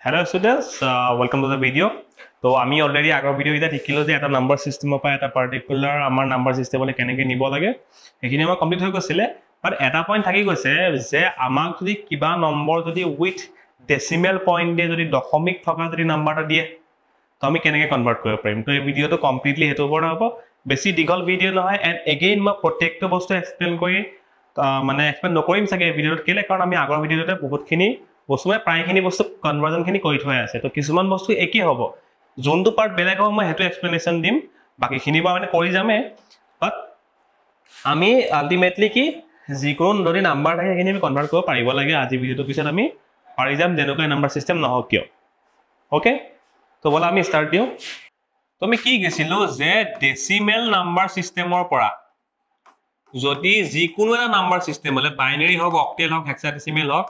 Hello students, welcome to the video. So, আমি already আগৰ video এটা শিকিলো যে এটা নাম্বাৰ সিস্টেমৰ পৰা এটা পাৰ্টিকুলাৰ আমাৰ নাম্বাৰ সিস্টেমলৈ কেনেকৈ নিব লাগে এইখিনি আমাৰ কমপ্লিট হৈ গৈছিলে বাট এটা পইণ্ট থাকি গৈছে যে আমাক যদি কিবা নম্বৰ যদি উইথ ডেসিমেল পইণ্ট দিয়ে যদি দশমিক থকা যদি নাম্বাৰটা দিয়ে তো আমি কেনেকৈ কনভাৰ্ট কৰিব পাৰিম তো এই ভিডিওটো কমপ্লিটলি হেতু ওপৰত হ'ব বেছি দীঘল ভিডিও নহয় এণ্ড এগেইন মই প্ৰত্যেকটো বস্তু এক্সপ্লেইন কৰি মানে এক্সপ্লেইন নকৰিম চাগে এই ভিডিওত কেলে কাৰণ আমি আগৰ ভিডিওতে বহুতখিনি বস্তু মানে প্ৰায়খিনি বস্তু কনভাৰ্জনখিনি কৰি থৈ আছে তো কিছুমান বস্তু একেই হ'ব যোনটো পাৰ্ট বেলেগ হ'ব মই হেতু এক্সপ্লেনেশ্যন দিম বাকিখিনি বা মানে কৰি যামে বাট আমি আলটিমেটলি কি যিকোনো যদি নাম্বাৰ থাকে সেইখিনি আমি কনভাৰ্ট কৰিব পাৰিব লাগে আজি ভিডিওটো পিছত আমি পাৰি যাম যেনেকৈ নাম্বাৰ সিস্টেম নহওক কিয় ওকে তো বলা আমি ষ্টাৰ্ট দিওঁ তো আমি কি গৈছিলো যে ডেসিমেল নাম্বাৰ সিস্টেমৰ পৰা যদি যিকোনো এটা নাম্বাৰ সিস্টেম হলে বাইনাৰী হওক অক্টেল হওক হেক্সাডেসিমেল হওক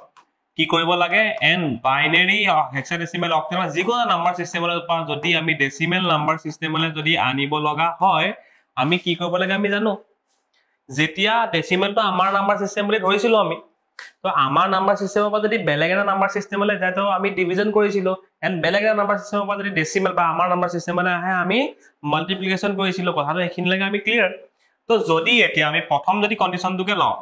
কি কৰিব লাগে এন বাইনাৰী হেক্সাডেসিমেল অক্টেল যিকোনো নাম্বাৰ সিস্টেমৰ পৰা যদি আমি ডেসিমেল নাম্বাৰ সিস্টেমলৈ যদি আনিব লগা হয় আমি কি কৰিব লাগে আমি জানো যেতিয়া ডেসিমেলটো আমাৰ নাম্বাৰ সিস্টেম বুলি ধৰিছিলো আমি তো আমাৰ নাম্বাৰ সিস্টেমৰ পৰা যদি বেলেগ এটা নাম্বাৰ সিস্টেমলৈ যায় তো আমি ডিভিজন কৰিছিলো এন্ড বেলেগ এটা নাম্বাৰ সিস্টেমৰ পৰা যদি ডেসিমেল বা আমাৰ নাম্বাৰ সিস্টেমলৈ আহে আমি মাল্টিপ্লিকেশন কৰিছিলো কথাটো এখিনিলৈকে আমি ক্লিয়াৰ তো যদি এতিয়া আমি প্ৰথম যদি কন্ডিশনটোকে লওঁ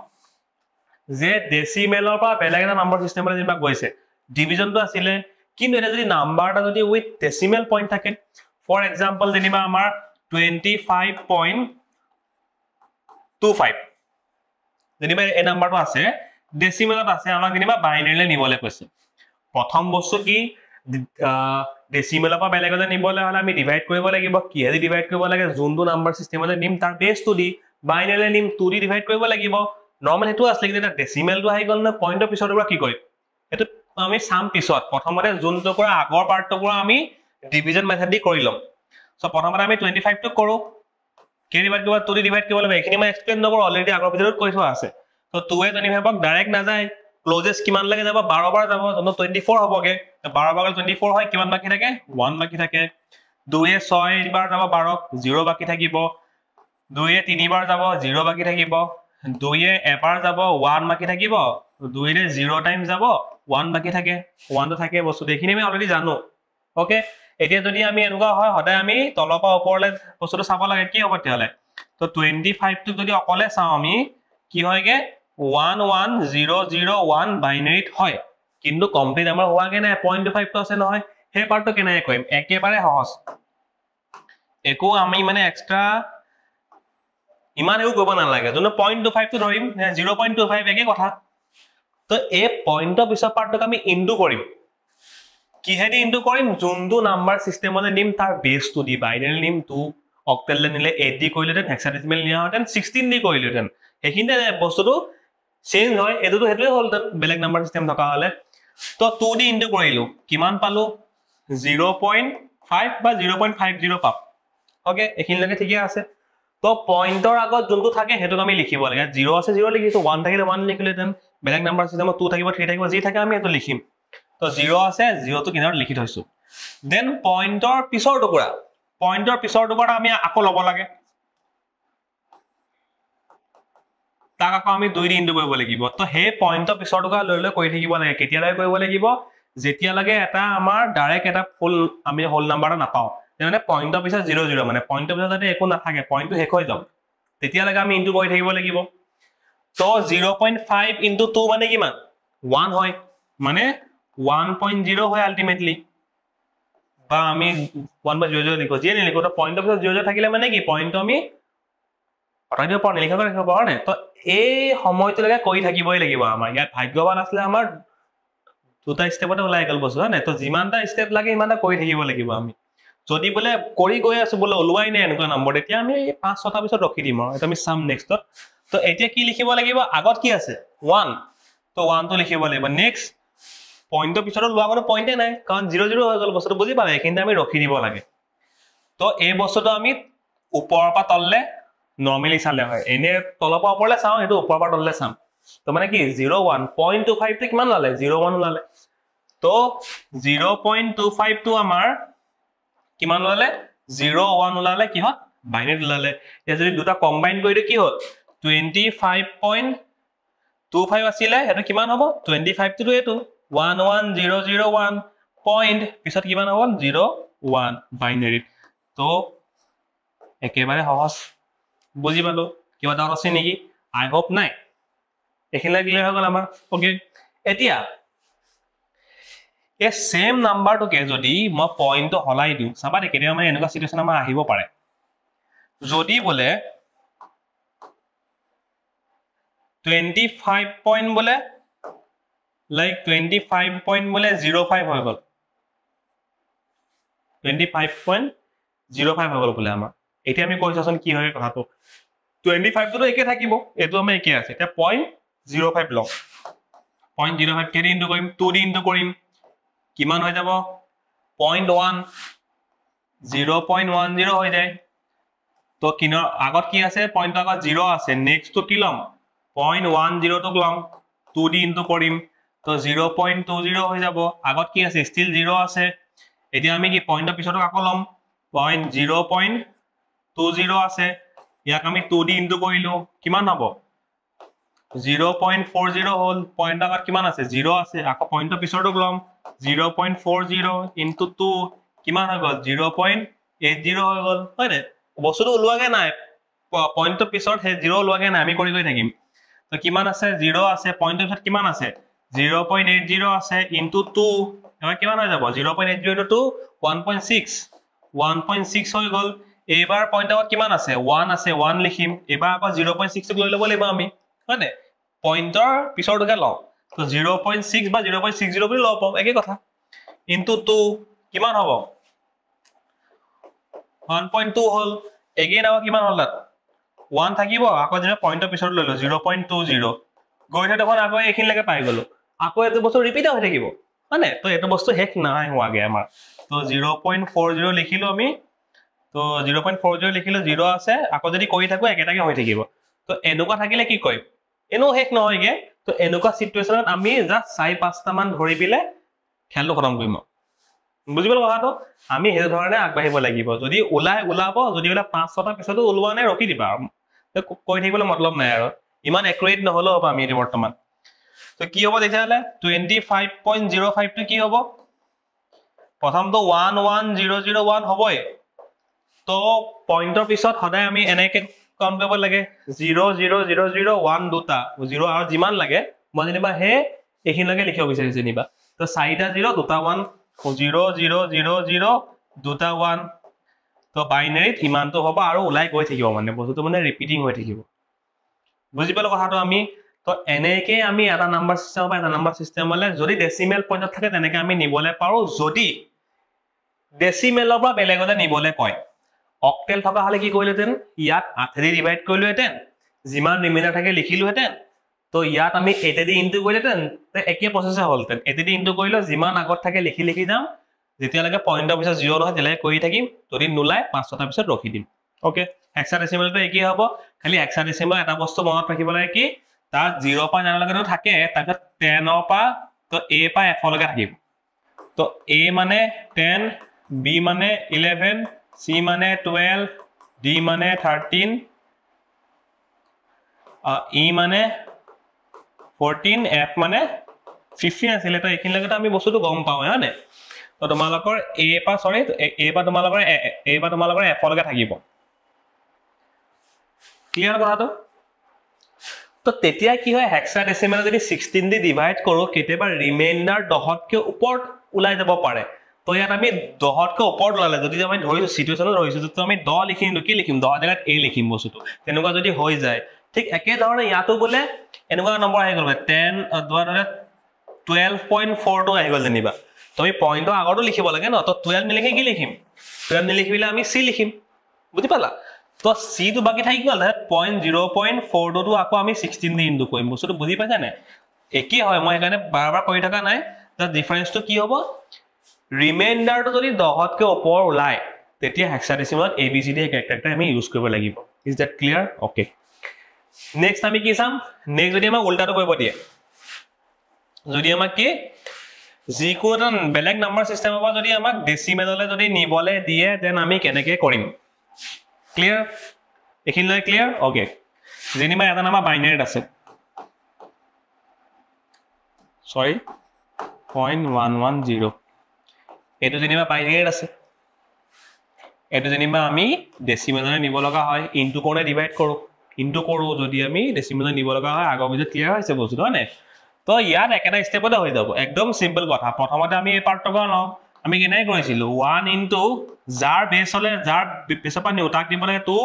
যে ডেসিমেলৰ পৰা বেলেগ এটা নাম্বাৰ সিস্টেমলৈ যেনিবা গৈছে ডিভিজনটো আছিলে কিন্তু এটা যদি নাম্বাৰটা যদি উইথ ডেসিমেল পইণ্ট থাকে ফৰ এক্সাম্পল যেনিবা আমাৰ 25.25 যেনিবা এই নাম্বাৰটো আছে ডেসিমেলত আছে আমাক যেনিবা বাইনাৰীলৈ নিবলৈ কৈছে প্ৰথম বস্তু কি ডেসিমেলৰ পৰা বেলেগলৈ নিবলৈ হলে আমি ডিভাইড কৰিব লাগিব কিহেদি ডিভাইড কৰিব লাগে যোনটো নাম্বাৰ সিস্টেমলৈ নিম তাৰ বেছটো দি বাইনাৰীলৈ নিম 2 দি ডিভাইড কৰিব লাগিব নৰ্মাল হেতু আছে কিন্তু এটা ডেসিমেলটো আহি গল না পইণ্টৰ পিছৰ পৰা কি কৰিম এটো আমি সাম পিছত প্ৰথমতে যোনটো পৰা আগৰ পাৰ্টটো পৰা আমি ডিভিজন মেথড দি কৰি লম সো প্ৰথমতে আমি 25 টো কৰো কে ডিভাইড কৰিব 2 দি ডিভাইড কৰিব লাগে এখিনি মই এক্সপ্লেইন নকৰো অলৰেডি আগৰ ভিডিওত কৈ থোৱা আছে তো 2 এ 25 ক ডাইৰেক্ট না যায় ক্লোজেষ্ট কিমান লাগে যাব 12 বাৰ যাব তো 24 হবগে 12 বাৰ 24 হয় কিমান বাকি থাকে 1 বাকি থাকে 2 এ 6 বাৰ যাব 12 0 বাকি থাকিব 2 এ 3 বাৰ যাব 0 বাকি থাকিব 2 এ এবাৰ যাব 1 বাকি থাকিব 2 এ 0 টাইম যাব 1 বাকি থাকে 1 তো থাকে বস্তু দেখিনে আমি অলৰেডি জানো ওকে এতিয়া যদি আমি এনেকুৱা হয় সদায় আমি তলৰ পৰা ওপৰলৈ বস্তুটো চাব লাগে কি হ'ব তেতিয়ালে তো 25 টো যদি অকলে চাও আমি কি হয়গে 11001 বাইনাৰীত হয় কিন্তু কমপ্লিট আমাৰ হোৱাগে নাই 0.25 তো আছে নহয় সেই পাৰ্টটো কেনেকৈ কৰিম একেবাৰে সহজ একো আমি মানে এক্সট্ৰা ইমান এও কৰিব নালাগে যোন 0.25 টো ধৰিম 0.25 একে কথা তো এই পইণ্টৰ পিছৰ পাৰ্টটোক আমি ইনটু কৰিম কিহেদি ইনটু কৰিম যোনটো নাম্বাৰ সিস্টেমলৈ নিম তাৰ বেছটো দি বাইনাৰী নিম 2 অক্টেললৈ নিলে 8 দি কৰিলেতেন হেক্সাডেসিমেল নিয়া হতেন 16 দি কৰিলেতেন এখিনতে বস্তুটো চেঞ্জ হয় এটোটো হেতুৱে হলতেন বেলেগ নাম্বাৰ সিস্টেম থকা হলে তো 2 দি ইনটু কৰিলো কিমান পালো 0.5 বা 0.50 পাম ওকে এখিনলৈকে ঠিকই আছে তো পইণ্টৰ আগত যোনটো থাকে হেতুক আমি লিখিব লাগে 0 আছে 0 লিখিছো 1 থাকিলে 1 লিখিলেতেন বেলেগ নাম্বাৰ সিস্টেমত 2 থাকিব 3 থাকিব যি থাকে আমি এটো লিখিম তো 0 আছে 0 টো কিনাৰত লিখি থৈছো দেন পইণ্টৰ পিছৰ টুকুৰা আমি আকৌ লব লাগে তাক আকৌ আমি 2 দি ইনটু কৰিব লাগিব তো হে পইণ্টৰ পিছৰ টুকুৰা লৈ লৈ কৰি থাকিব লাগে কেতিয়ালৈ কৰিব লাগিব যেতিয়া লাগে এটা আমাৰ ডাইৰেক্ট এটা ফুল আমি হোল নাম্বাৰটা নাপাও মানে পইণ্টৰ পিছত 00 মানে পইণ্টৰ পিছত যাতে একো নাথাকে পইণ্টটো শেষ হৈ যাওক তেতিয়ালৈকে আমি ইনটু কৰি থাকিব লাগিব তো 0.5 ইনটু 2 মানে কিমান 1 হয় মানে 1.0 হয় আলটিমেটলি বা আমি 1/00 লিখো যে নিলিখো তো পইণ্টৰ পিছত 00 থাকিলে মানে কি পইণ্টটো আমি অটাইটো পৰ নিলিখা কৰি ৰাখিব পাৰো নে তো এই সময়টোলৈকে কৰি থাকিবই লাগিব আমাৰ ইয়াত ভাগ্যৱান আসলে আমাৰ দুটা ষ্টেপতে ওলাই গল বস্তু হয় না তো যিমানটা ষ্টেপ লাগে ইমানটা কৰি থাকিব লাগিব আমি যদি বলে কৰি গৈ আছো বলে ওলোৱাই নাই এনেকুৱা নম্বৰ এতিয়া আমি 5-6টা পিছত ৰখি দিম আৰু এটা আমি সাম নেক্সটত তো এতিয়া কি লিখিব লাগিব আগত কি আছে 1 তো 1 টো লিখিব লাগিব নেক্সট পইণ্টৰ পিছত লোৱা কোনো পইণ্টে নাই কাৰণ 00 হৈ গল বস্তুটো বুজি পালে কিন্তু আমি ৰখি দিব লাগে তো এই বস্তুটো আমি ওপৰৰ পৰা তললে নৰমালি চালে হয় এনে তলৰ পৰা ওপৰলৈ চাও হেতু ওপৰৰ পৰা তললৈ চাম তো মানে কি 01.25 টো কিমান লালে 01 লালে তো 0.25 টো আমাৰ কিমান লালে 01 লালে কি হয় বাইনাৰী লালে এ যদি দুটা কম্বাইন কৰি কি হল 25.25 আছিলে হেতু কিমান হ'ব 25 টো এটো 11001 পইণ্ট পিছত কিমান হ'ল 0 1 বাইনাৰীত তো একেবাৰে সহজ বুজি পালো কিবা ডাউট আছে নেকি আই হোপ নাই এখিলা ক্লিয়াৰ হৈ গ'ল আমাৰ ওকে এতিয়া এই সেম নাম্বাৰটোকে যদি মই পইণ্টটো হলাই দিওঁ চাবা দে কেতিয়া মানে এনেকুৱা সিচুৱেচন আমাৰ আহিব পাৰে যদি বোলে 25 পইণ্ট বোলে লাইক 25 পইণ্ট বোলে 05 হৈ গ'ল 25.05 হৈ গ'ল বোলে আমাৰ এতিয়া আমি কৈছাচোন কি হয় কথাটো 25 টো একে থাকিব এটো আমি একে আছে এটা 0.05 লম 0.05 কেৰি ইনটু কৰিম 2 দি ইনটু কৰিম কিমান হৈ যাব 0.1 0.10 হৈ যায় তো কিনৰ আগত কি আছে পইণ্টৰ আগত 0 আছে নেক্সট তো কি লম 0.10 টো লম 2 দি ইনটু কৰিম তো 0.20 হৈ যাব আগত কি আছে ষ্টিল 0 আছে এতিয়া আমি কি পইণ্টৰ পিছতো আকৌ লম 0.20 আছে ইয়াক আমি 2 দি ইনটু কৰিলো কিমান হ'ব 0.40 হল পইণ্ট আগত কিমান আছে 0 আছে আকৌ পইণ্টৰ পিছতো লম 0.40 ইনটু 2 কিমান হৈ গ'ল 0.80 হৈ গ'ল হয় নে বস্তুটো ওলোৱাগে নাই পইণ্টৰ পিছত হে 0 ওলোৱাগে নাই আমি কৰি গৈ থাকিম তো কিমান আছে 0 আছে পইণ্টৰ পিছত কিমান আছে 0.80 আছে ইনটু 2 এবাৰ কিমান হৈ যাব 0.80 টু 1.6 হৈ গ'ল এবাৰ পইণ্ট আগত কিমান আছে 1 আছে 1 লিখিম এবাৰ আকৌ 0.6 ক লৈ ল'ব লাগিব আমি হয় নে পইণ্টৰ পিছৰটোকে লওঁ তো 0.6 বা 0.60 বুলি ল'ব পাওঁ একে কথা ইনটু 2 কিমান হ'ব 1.2 হল এগেইন আকৌ কিমান হল তাত 1 থাকিব আকৌ যেনে পইণ্টৰ পিছত লৈ লো 0.20 গৈ থাকে দেখোন আকৌ এইখিনিলৈকে পাই গ'লো আকৌ এইটো বস্তু ৰিপিট হৈ থাকিব মানে তো এইটো বস্তু হেক নাই হোৱাগে আমাৰ তো 0.40 লিখিলো আমি তো 0.40 লিখিলো 0 আছে আকৌ যদি কৰি থাকো একেটাকে হৈ থাকিব তো এনেকুৱা থাকিলে কি কয় এনো হেক নহয়গে তো এনেকুৱা সিচুৱেচনত আমি জাস্ট 4-5টা মান ধৰি পিলে খেলটো খতম কৰিম বুজি পালো কথাটো আমি এই ধৰণে আগবাঢ়িব লাগিব যদি ওলাব যদি ওলা 5-6টা পিছতো ওলোৱা নাই ৰখি দিবা কৈ থাকিবলৈ মতলব নাই আৰু ইমান একুৰেট নহলো হ'ব আমি এতিয়া বৰ্তমান তো কি হ'ব তেতিয়াহলে 25.05 টো কি হ'ব প্ৰথমটো 11001 হ'বই তো পইণ্টৰ পিছত সদায় আমি এনেকে কাউন্ট কৰিব লাগে 0.0001 দুটা 0 আৰু যিমান লাগে মই যেনিবা হে এইখিনিলৈকে লিখিব বিচাৰিছো যেনিবা তো 4টা 0 দুটা 1 0.0000 দুটা 1 তো বাইনাৰীত ইমানটো হ'ব আৰু ওলাই গৈ থাকিব মানে বস্তুটো মানে ৰিপিটিং হৈ থাকিব বুজি পালো কথাটো আমি তো এনেকে আমি এটা নাম্বাৰ সিস্টেম বা এটা নাম্বাৰ সিস্টেমলে যদি ডেসিমেল পইণ্টত থাকে তেনেকে আমি নিবলে পাৰো যদি ডেসিমেলৰ পৰা বেলেগলে নিবলে কয় অক্টেল থকা হলে কি কৰিলেতেন ইয়াত 8 দি ডিভাইড কৰিলোহেতেন যিমান ৰিমাইন্ডাৰ থাকে লিখিলোহেতেন তো ইয়াত আমি 8 দি ইনটু কৰিলেতেন তে একে প্ৰসেসে হলতেন 8 দি ইনটু কৰিলো যিমান আগত থাকে লিখি যাম যেতিয়ালৈকে পইণ্টৰ পিছত 0 নহয় তেতিয়ালৈকে কৰি থাকিম যদি নোলায় 5টা পিছত ৰখি দিম ওকে হেক্সাডেসিমেলটো একেই হ'ব খালি হেক্সাডেসিমেল এটা বস্তু মনত ৰাখিব লাগে কি তাত 0 পৰা 9 লৈকে থাকে তাৰপিছত 10 পৰা তো a পৰা f লৈকে থাকিব তো a মানে 10 b মানে 11 c মানে 12 d মানে 13 e মানে 14 f মানে 15 আছিল তো এইখিনিলৈকে আমি বস্তুটো গম পাওঁ হয় নে তো তোমালোকৰ a পৰা সৰি a পৰা তোমালোকৰ f লৈকে থাকিব ক্লিয়াৰ কথাটো তো তেতিয়া কি হয় হেক্সাডেসিমেল যদি 16 দি ডিভাইড কৰো কেতিয়াবা ৰিমাইন্ডাৰ 10তকৈ ওপৰত ওলাই যাব পাৰে তো ইয়াত আমি 10তকৈ ওপৰত ওলালে যদি আমি ধৰিছো সিচুৱেচনত ধৰিছো তো আমি 10 লিখিম কি লিখিম 10 জায়গাত a লিখিম বস্তুটো তেনেকুৱা যদি হৈ যায় ঠিক একে ধৰণে ইয়াতো বলে এনেকুৱা নম্বৰ আহি গ'ল 12.42 আহি গ'ল যেনিবা তুমি পইণ্টৰ আগতো লিখিব লাগে ন তো 12 নিলিখি কি লিখিম 12 নিলিখিলে আমি c লিখিম বুজি পালা তো c টো বাকি থাকি গ'ল 0.42 টো আকৌ আমি 16 দি ইনটু কৰিম বস্তুটো বুজি পাইছা নে একে হয় মই এখানে বাৰবাৰ কৰি থকা নাই তাৰ ডিফাৰেন্সটো কি হ'ব ৰিমাইন্ডাৰটো যদি 10তকৈ ওপৰ ওলায় তেতিয়া হেক্সাডেসিমেলত abcd ক্যাৰেক্টাৰটা আমি ইউজ কৰিব লাগিব is that clear okay next আমি কি চাম নেক্সট যদি আমাক উল্টাটো কৰিব দিয়ে যদি আমাক কি যিকোনো বেলেগ নাম্বাৰ সিস্টেমৰ পৰা যদি আমাক ডেসিমেললে যদি নিবলে দিয়ে দেন আমি কেনেকৈ কৰিম ক্লিয়াৰ এখিনলৈ ক্লিয়াৰ ওকে যেনিবা এটা নাম্বাৰ বাইনাৰীত আছে সৰি 0.110 এইটো যেনিবা বাইনাৰীত আছে এইটো যেনিবা আমি ডেসিমেললৈ নিব লগা হয় ইনটু কোনে ডিভাইড কৰো ইনটু কৰো যদি আমি ডেসিমেললৈ নিব লগা হয় আগৰ ভিডিঅ ক্লিয়াৰ হৈছে বস্তুটো হয়নে তো ইয়াত একেটা স্টেপতে হৈ যাব একদম সিম্পল কথা প্ৰথমতে আমি এই পাৰ্টটো লওঁ আমি কেনে কৰিছিলো 1 ইনটু যাৰ বেস হলে যাৰ বেসৰ পৰা নিউ তাক দিব লাগে 2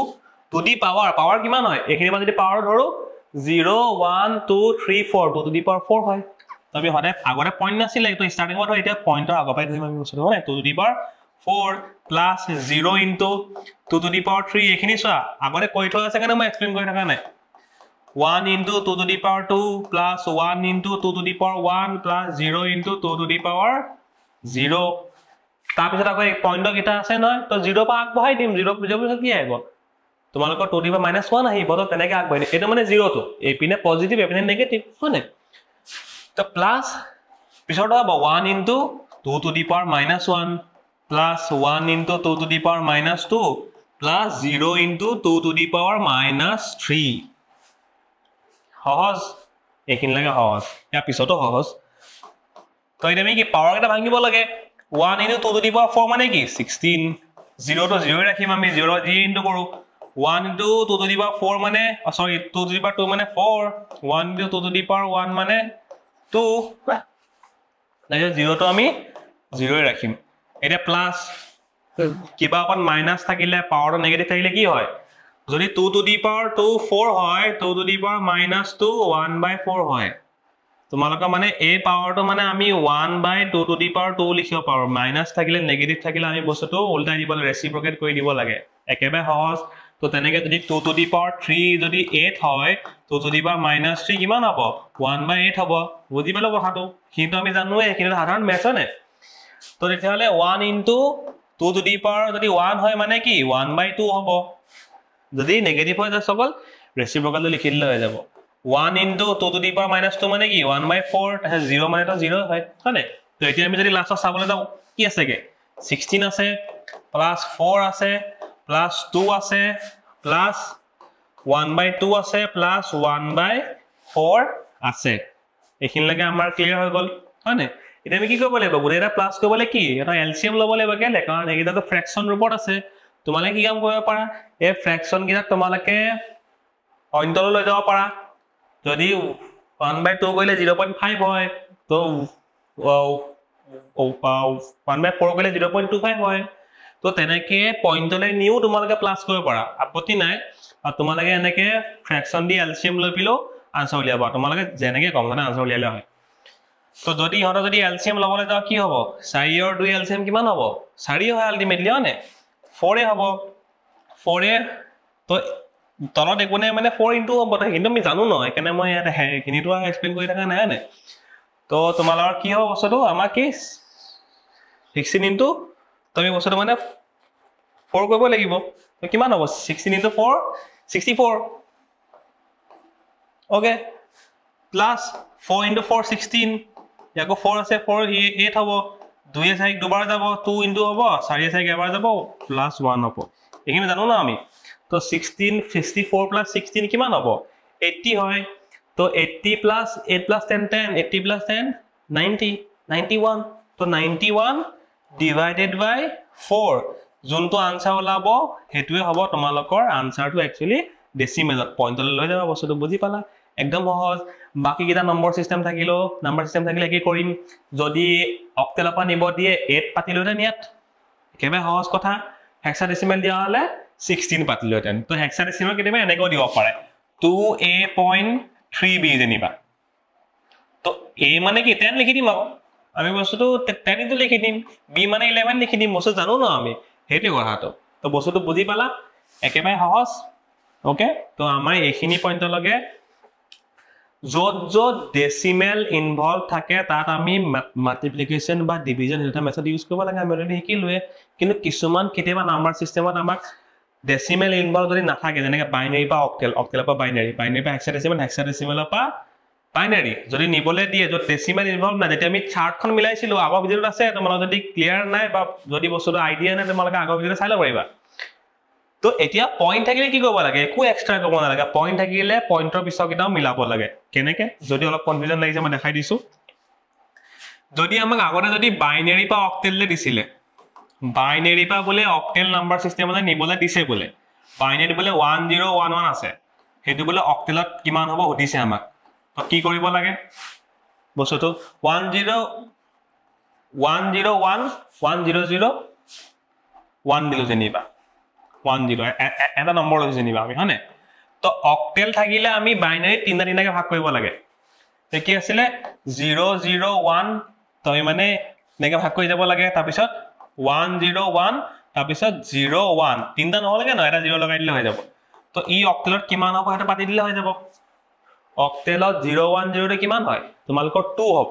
টু দি পাৱাৰ কিমান হয় এখিনি মানে যদি পাৱাৰ ধৰো 0 1 2 3 4 2 টু দি পাৱাৰ 4 হয় তবে হতে আগতে পইণ্ট নাছিলে তো স্টাৰ্টিং ত এতিয়া পইণ্টৰ আগৰ পৰাই ধৰিম আমি বস্তুটো হয় 2 to the power 4 plus 0 into 2 to the power 3 এখিনি চোৱা আগতে কৈ থোৱা আছে কাৰণে মই এক্সপ্লেইন কৰি থকা নাই 1 into 2 to the power 2 plus 1 into 2 to the power 1 plus 0 into 2 to the power 0 তাৰ পিছত আকৌ এক পইণ্টৰ কিটা আছে নহয় তো 0 পা আগবঢ়াই দিম 0 পিছত কি আহিব তোমালোকৰ 2 to the power -1 আহিব তো তেনেকৈ আগবঢ়াই দিম এটা মানে 0 তো এই পিনে পজিটিভ এই পিনে নেগেটিভ হয়নে তো প্লাস পিছত হ'ব 1 into 2 to the power -1 plus 1 into 2 to the power -2 plus 0 into 2 to the power -3 সহজ এখিনি লাগে সহজ ইয়াৰ পিছতো সহজ তো এটা আমি কি পাৱাৰ এটা ভাঙিব লাগে 1 into 2 to the power 4 মানে কি 16 0 to 0 ৰাখিম আমি 0 জি ইনটু কৰো 1 into 2 to the power 4 মানে সৰি 2 to the power 2 মানে 4 1 into 2 to the power 1 মানে 2 তাইলে 0 তো আমি 0 ৰাখিম এটা প্লাস কিবা অকন মাইনাস থাকিলে পাৱাৰ নেগেটিভ থাকিলে কি হয় যদি 2 to the power 2 4 হয় 2 to the power -2 1/4 হয় তোমালোকৰ মানে এই পাৱাৰটো মানে আমি 1/2 to the power 2 লিখিব পাৰো মাইনাস থাকিলে নেগেটিভ থাকিলে আমি বস্তুটো উল্টাই দিব ৰেচিপ্ৰকেট কৰি দিব লাগে একেবাৰে সহজ তো তেনেকৈ যদি 2 to the power 3 যদি 8 হয় 2 to the power -3 কিমান হ'ব 1/8 হ'ব বুজি পালো কথাটো কিন্তু আমি জানোৱে কিন্তু সাধাৰণ মেথছ হয় তো তেতিয়াহলে 1 into 2 to the power যদি 1 হয় মানে কি 1/2 হ'ব যদি নেগেটিভ হয় তাহলে সকল ৰেচিপ্ৰকেটটো লিখি দিলে হৈ যাব 1 into 2 to the power -2 মানে কি 1/4 তাহলে 0 মানে তো 0 হয় হয়নে তো এতিয়া আমি যদি লাষ্টত চাবলৈ যাও কি আছেগে 16 আছে প্লাস 4 আছে প্লাস 2 আছে প্লাস 1/2 আছে প্লাস 1/4 আছে এখিনি লাগে আমাৰ ক্লিয়াৰ হৈ গল হয়নে এটা আমি কি কৰিব লাগিব গুৰে এটা প্লাস কৰিবলৈ কি এটা এলসিএম ল'ব লাগিব কেলে কাৰণ এইটা তো ফ্ৰেকশন ৰূপত আছে তোমালোকে কি কাম কৰিব পাৰা এই ফ্ৰেকশন কিটা তোমালোকে অন্তল লৈ যাব পাৰা যদি 1/2 কৰিলে 0.5 হয় তো 1/4 কৰিলে 0.25 হয় তো তেনেকে পইণ্টলে নিও তোমালোকে প্লাস কৰিব পাৰা আপত্তি নাই আৰু তোমালোকে এনেকে ফ্ৰেকশন দি এলসিএম লৈ পিলো আনসাৰ উলিয়াবা তোমালোকে যেনেকে কম জানা আনসাৰ উলিয়ালে হয় তো যদি হৰ যদি এলসিএম লবলৈ যাও কি হ'ব 4 और 2 এলসিএম কিমান হ'ব 4 হয় আলটিমেটলি হয়নে 4 এ হ'ব 4 এ তো তলত একোনে মানে 4 ইনটু হ'ব কিন্তু আমি জানো ন এখানে মই ইয়াত কিনিটো এক্সপ্লেইন কৰি থাকা নাই নে তো তোমালোকৰ কি হ'ব বস্তুটো আমাৰ কি 16 ইনটু তুমি বস্তুটো মানে 4 কৰিব লাগিব তো কিমান হ'ব 16 ইনটু 4 64 ওকে প্লাস 4 into 4 16 ইয়াকো 4 আছে 4 8 হ'ব 2 এ চাইক দুবাৰ যাব 2 ইনটু হ'ব 4 এ চাইক এবাৰ যাব প্লাস 1 হ'ব এখিনি জানো না আমি তো 16 64 plus 16 কিমান হ'ব 80 হয় তো 80 plus 8 plus 10 10 80 plus 10 90 91 তো 91 divided by 4 যোনটো আনসাৰ ওলাব হেতুৱে হ'ব তোমালোকৰ আনসাৰটো একচুয়ালি ডেসিমেলত পইণ্টলৈ লৈ যাব বস্তুটো বুজি পালা একদম সহজ বাকি কিটা নম্বৰ সিস্টেম থাকিলে কি কৰিম যদি অক্টেলৰ পৰা নিব দিয়ে 8 পাতিলতে নিয়াত কেবে সহজ কথা হেক্সাডেসিমেল দিয়া হলে 16 পাতিলতেন তো হেক্সাডেসিমেল কেতিয়াবা এনেকৈ দিব পাৰে 2a.3b যেনিবা তো a মানে কি 10 লিখি দিম আকৌ আমি বস্তুটো 10 ইনটু লিখি দিম b মানে 11 লিখি দিম বস্তু জানো ন আমি হেতু কথাটো তো বস্তুটো বুজি পালা একেবাৰে সহজ ওকে তো আমাৰ এইখিনি পইণ্ট লগে যত ডেসিমেল ইনভলভ থাকে তাত আমি মাল্টিপ্লিকেশন বা ডিভিজন এটা মেথড ইউজ কৰিব লাগে আমি অলৰেডি শিকিলোৱে কিন্তু কিছুমান কেতিয়াবা নাম্বাৰ সিস্টেমত আমাক ডেসিমেল ইনভলভ যদি নাথাকে যেনেকৈ বাইনাৰী বা অক্টেলৰ পৰা বাইনাৰী বা হেক্সাডেসিমেলৰ পৰা বাইনাৰী যদি নিবলে দিয়ে যত ডেসিমেল ইনভলভ নাই যেতিয়া আমি চাৰ্টখন মিলাইছিলো আগৰ ভিডিঅ'ত আছে তোমালোক যদি ক্লিয়াৰ নাই বা যদি বস্তুটো আইডিয়া নাই তোমালোকে আগৰ ভিডিঅ'ত চাই ল'ব পাৰিবা তো এতিয়া পইণ্ট থাকিলে কি কৰিব লাগে একো এক্সট্ৰা কৰিব নালাগে পইণ্ট থাকিলে পইণ্টৰ পিছৰ কিটাও মিলাব লাগে কেনেকে যদি অলপ কনফিউজন লাগিছে মই দেখাই দিছো যদি আমাক আগতে যদি বাইনাৰি পা অক্টেললে দিছিলে বাইনাৰি পা বলে অক্টেল নাম্বাৰ সিস্টেমলে নিবলে দিছে বলে বাইনাৰি বলে 1011 আছে হেতু বলে অক্টেলত কিমান হ'ব হদিছে আমাক তো কি কৰিব লাগে বস্তুটো 101 দিলো জেনিবা 10 এটা নম্বৰ লৈ জেনিবা আমি হনে তো অক্টেল থাকিলে আমি বাইনাৰি তিনটা তিনটাকে ভাগ কৰিব লাগে তে কি আছিলে 001 তই মানে নেকে ভাগ কৰি যাব লাগে তাৰ পিছত 101 তাৰ পিছত 01 তিনটা নহলগে ন এটা 0 লগাই দিলে হৈ যাব তো ই অক্টেলত কিমান হ'ব এটা পাতি দিলে হৈ যাব অক্টেলত 010 তে কিমান হয় তোমালকৰ 2 হ'ব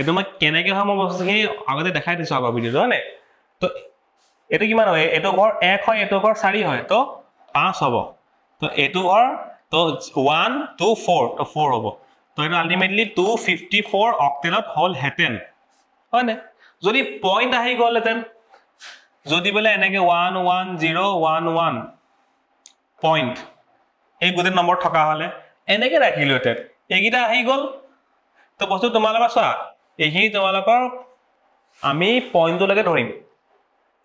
এটো মই কেনেকে হম বস্তুখিনি আগতে দেখাই দিছো আগৰ ভিডিওটো হনে তো এটো কিমান হয় এটো ঘৰ 1 হয় এটো ঘৰ 4 হয় তো 5 হ'ব তো এটো ঘৰ তো 1 2 4 তো 4 হ'ব তো এটা আলটিমেটলি 254 অক্টেলত হল হেটেন হয়নে যদি পয়েন্ট আহি গলতেন যদি বলে এনেকে 11011 পয়েন্ট এই গুটে নম্বৰ থকা হলে এনেকে ৰাখিলোতে এগিটা আহি গল তো বস্তু তোমালোকৰ চোৱা এইখিনি তোমালোকৰ আমি পয়েন্টটো লাগে ধৰিম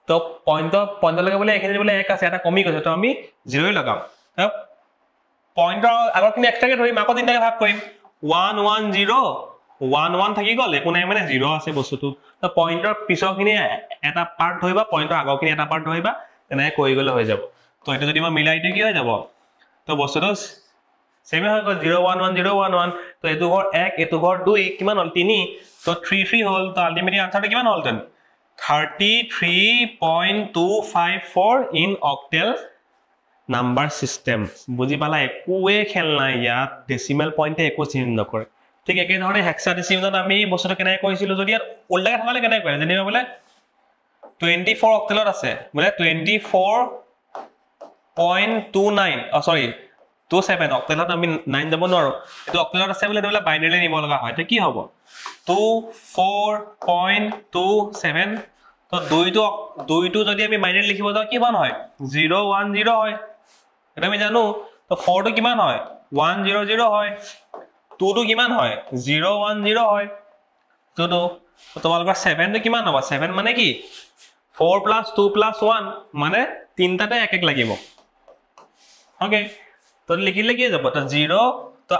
তো পয়েন্ট লাগে বলে এখিনি বলে 1 আছে এটা কমি গৈছে তো আমি 0 লগাম পয়েন্টৰ আগৰখিনি এক্সট্ৰাকে ধৰিম আকৌ তিনটাকে ভাগ কৰিম 110 থাকি গল একো নাই মানে 0 আছে বস্তুটো তো পয়েন্টৰ পিছৰখিনি এটা পাৰ্ট ধৰিবা পয়েন্টৰ আগৰখিনি এটা পাৰ্ট ধৰিবা তেনে কৈ গলে হৈ যাব তো এটা যদি মই মিলাই দিও কি হৈ যাব তো বস্তুটো সেমে হৈ গল 011011 তো এটো ঘৰ 1 এটো ঘৰ 2 কিমান হল 3 তো 33 হল তো আলটিমেটলি আনসাৰটো কিমান হল তেন 33.254 ইন অক্টেল নাম্বাৰ সিস্টেম বুজি পালা একোৱে খেল নাই ইয়াত ডেসিমেল পয়েন্টে একো চিন নকৰে ঠিক একে ধৰণে হেক্সাডেসিমেলত আমি বস্তুটো কেনে কৈছিলো যদি উল্টাকে থাকালে কেনে কৰে যেনিবা বলে 24 অক্টেলত আছে বলে 24.29 সৰি 27 অক্টেলত আমি 9 যাব নোৱাৰো এটো অক্টেলত আছে বলে বলে বাইনাৰি নিব লগা হয় তে কি হ'ব 24.27 তো দুইটো যদি আমি বাইনাৰি লিখিব যাও কিমান হয় 010 হয় এটা আমি জানো তো 4 টো কিমান হয় 100 হয় 2 টো কিমান হয় 010 হয় তো তোমালোকৰ 7 টো কিমান হ'ব 7 মানে কি 4 + 2 + 1 মানে তিনটাতে এক এক লাগিব ওকে তো লিখিলে কি যাব তো 0 তো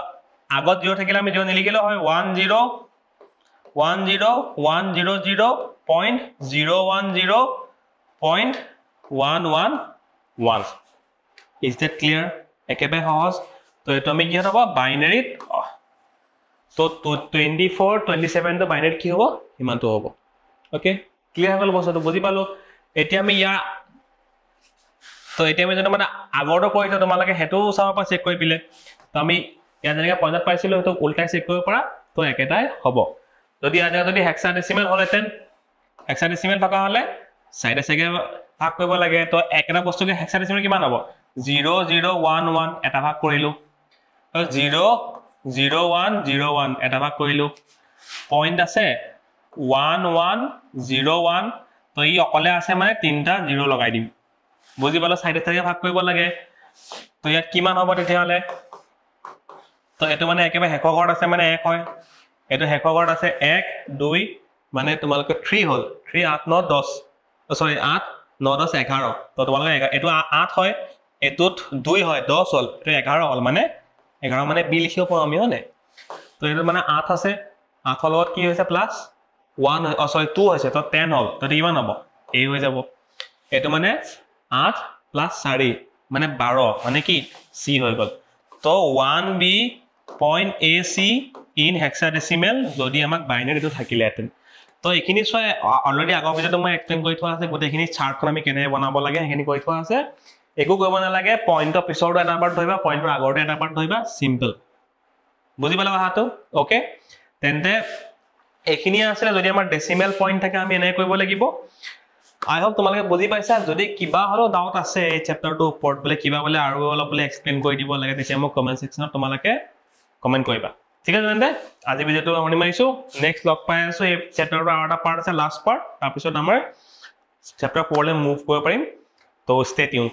আগত 0 থাকিলে আমি 0 নিলিখিলে হয় 10110.010.111 is that clear একেবাৰে সহজ তো এটো আমি কি হ'ব বাইনাৰিত তো 24 27 তো বাইনাৰিত কি হ'ব ইমানটো হ'ব ওকে ক্লিয়াৰ হ'ল বস্তুটো বুজি পালো এতিয়া আমি ইয়া তো এতিয়া আমি যেন মানে আগৰটো কৈছো তোমালোকে হেতু চাব পা চেক কৰি পিলে তো আমি ইয়া যেনেকৈ পইণ্টত পাইছিলো তো উল্টাই চেক কৰিব পৰা তো একেটাই হ'ব যদি আজ যদি হেক্সাডেসিমেল হলেতেন হেক্সাডেসিমেল থকা হলে সাইডে সাইডে ভাগ কৰিব লাগে তো একটা বস্তুকে হেক্সাডেসিমেল কিমান হ'ব 0011 এটা ভাগ কৰিলো 00101 এটা ভাগ কৰিলো পয়েন্ট আছে 1101 তো ই অকলে আছে মানে তিনটা 0 লগাই দিম বুজি পালো সাইডে সাইডে ভাগ কৰিব লাগে তো ইয়াত কিমান হ'ব তেতিয়া হলে তো এটো মানে একেবাৰে হেকৰ ঘৰত আছে মানে 1 হয় এটো হেকৰ ঘৰত আছে 1 2 মানে তোমালোকে 3 হল 3 8 9 10 সরি 8 9 10 11 তো তোমালোকে এটো 8 হয় এটোত 2 হয় 10 হল তো 11 হল মানে 11 মানে বি লিখিব পাৰো আমি হনে তো এটো মানে 8 আছে 8 লগত কি হৈছে প্লাস 1 সরি 2 হৈছে তো 10 হল তো কিমান হ'ব এই হৈ যাব এটো মানে 8 + 4 মানে 12 মানে কি সি হৈ গল তো 1b point AC in hexadecimal যদি আমাক বাইনাৰি তো থাকিলেতেন তো এখিনি সয় অলৰেডি আগৰ ভিডিওটো মই এক্সপ্লেইন কৰি থোৱা আছে গোটেইখিনি চাৰ্টখন আমি কেনে বনাব লাগে হেখিনি কৈ থোৱা আছে একো কৰিব নালাগে পয়েন্টৰ পিছৰটো এটা পাৰ্ট ধৰিবা পয়েন্টৰ আগৰটো এটা পাৰ্ট ধৰিবা সিম্পল বুজি পালা কথাটো ওকে তেন্তে এখিনি আছে যদি আমাৰ ডেসিমেল পয়েন্ট থাকে আমি এনে কৰিব লাগিব আই হোপ তোমালোকে বুজি পাইছা যদি কিবা হলো ডাউট আছে এই চ্যাপ্টাৰটো ওপৰত বলে কিবা বলে আৰু অলপ বলে এক্সপ্লেইন কৰি দিব লাগে তেতিয়া মোক কমেন্ট সেকশনত তোমালোকে কমেন্ট কৰিবা ঠিক আছে তেন্তে আজি ভিডিওটো আমি মাৰিছো নেক্সট লগ পাই আছো এই চ্যাপ্টাৰৰ আৰু এটা পাৰ্ট আছে লাষ্ট পাৰ্ট তাৰ পিছত আমাৰ চ্যাপ্টাৰ 4 লে মুভ কৰিব পাৰিম তো ষ্টে টিউন